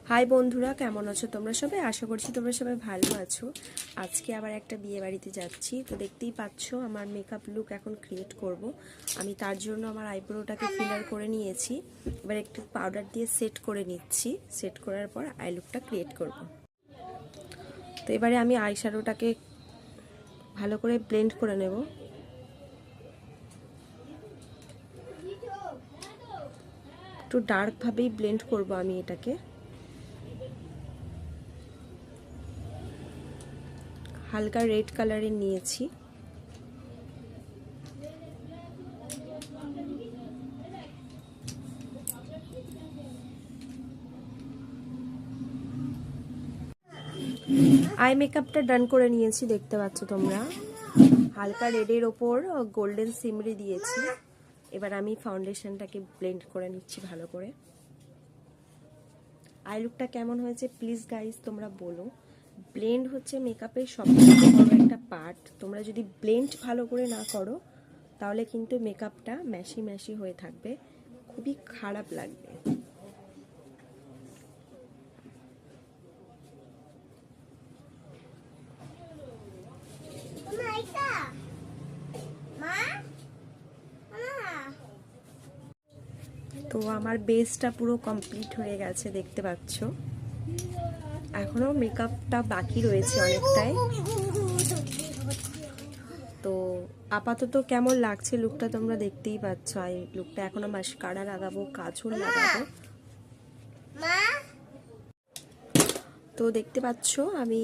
High বন্ধুরা, কেমন আছো তোমরা সবাই? আশা করছি তোমরা সবাই ভালো আছো। আজকে আবার একটা বিয়ে বাড়িতে যাচ্ছি, তো দেখতেই পাচ্ছ আমার মেকআপ লুক এখন ক্রিয়েট করব। আমি তার জন্য আমার আইব্রোটাকে ফিলার করে নিয়েছি, এবার একটু পাউডার দিয়ে সেট করে নিচ্ছি। সেট করার পর আই লুকটা ক্রিয়েট করব। তো এবারে আমি আই শ্যাডোটাকে ভালো করে ব্লেন্ড করে নেব। একটু ডার্কভাবেই ব্লেন্ড করব আমি এটাকে। হালকা রেড কালারের নিয়েছি। আই মেকআপটা ডান করে নিয়েছি, দেখতে পাচ্ছ তোমরা। হালকা রেডের ওপর গোল্ডেন সিমরি দিয়েছি। এবার আমি ফাউন্ডেশনটাকে ব্লেন্ড করে নিচ্ছি ভালো করে। আই লুকটা কেমন হয়েছে প্লিজ গাইস তোমরা বলো। ব্লেন্ড হচ্ছে মেকআপের সবথেকে বড় একটা পার্ট। তোমরা যদি ব্লেন্ড ভালো করে না করো তাহলে কিন্তু মেকআপটা ম্যাশি ম্যাশি হয়ে থাকবে, খুবই খারাপ লাগবে। তো আমার বেসটা পুরো কমপ্লিট হয়ে গেছে, দেখতে পাচ্ছ। এখনো মেকআপটা বাকি রয়েছে অনেকটাই। তো আপাতত কেমন লাগছে লুকটা তোমরা দেখতেই পাচ্ছ। এই লুকটা এখনো মাস্কারা লাগাবো, কাজল লাগাবো। তো দেখতে পাচ্ছ আমি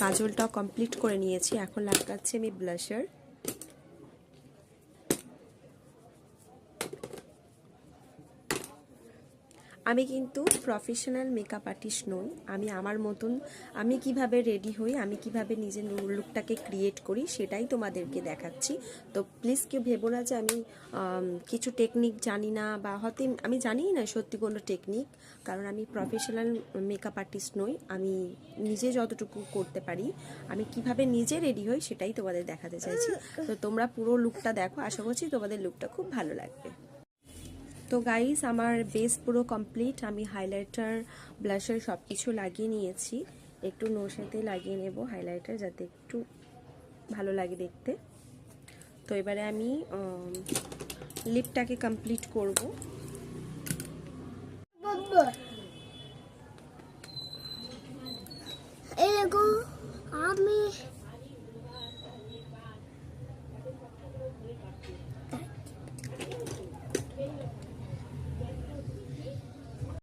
কাজলটা কমপ্লিট করে নিয়েছি। এখন লাগাচ্ছি আমি ব্লাশার। আমি কিন্তু প্রফেশনাল মেকআপ আর্টিস্ট নই। আমি আমার মতন আমি কিভাবে রেডি হই, আমি কিভাবে নিজের লুকটাকে ক্রিয়েট করি সেটাই তোমাদেরকে দেখাচ্ছি। তো প্লিজ কেউ ভেবো না যে আমি কিছু টেকনিক জানি না, বা হয়তো আমি জানিই না সত্যি কোনো টেকনিক, কারণ আমি প্রফেশনাল মেকআপ আর্টিস্ট নই। আমি নিজে যতটুকু করতে পারি, আমি কিভাবে নিজে রেডি হই সেটাই তোমাদের দেখাতে চাইছি। তো তোমরা পুরো লুকটা দেখো, আশা করছি তোমাদের লুকটা খুব ভালো লাগবে। তো গাইস আমার বেস পুরো কমপ্লিট। আমি হাইলাইটার, ব্লাশার সব কিছু লাগিয়ে নিয়েছি। একটু নোশাতে লাগিয়ে নেব হাইলাইটার, যাতে একটু ভালো লাগে দেখতে। তো এবারে আমি লিপটাকে কমপ্লিট করব। আমি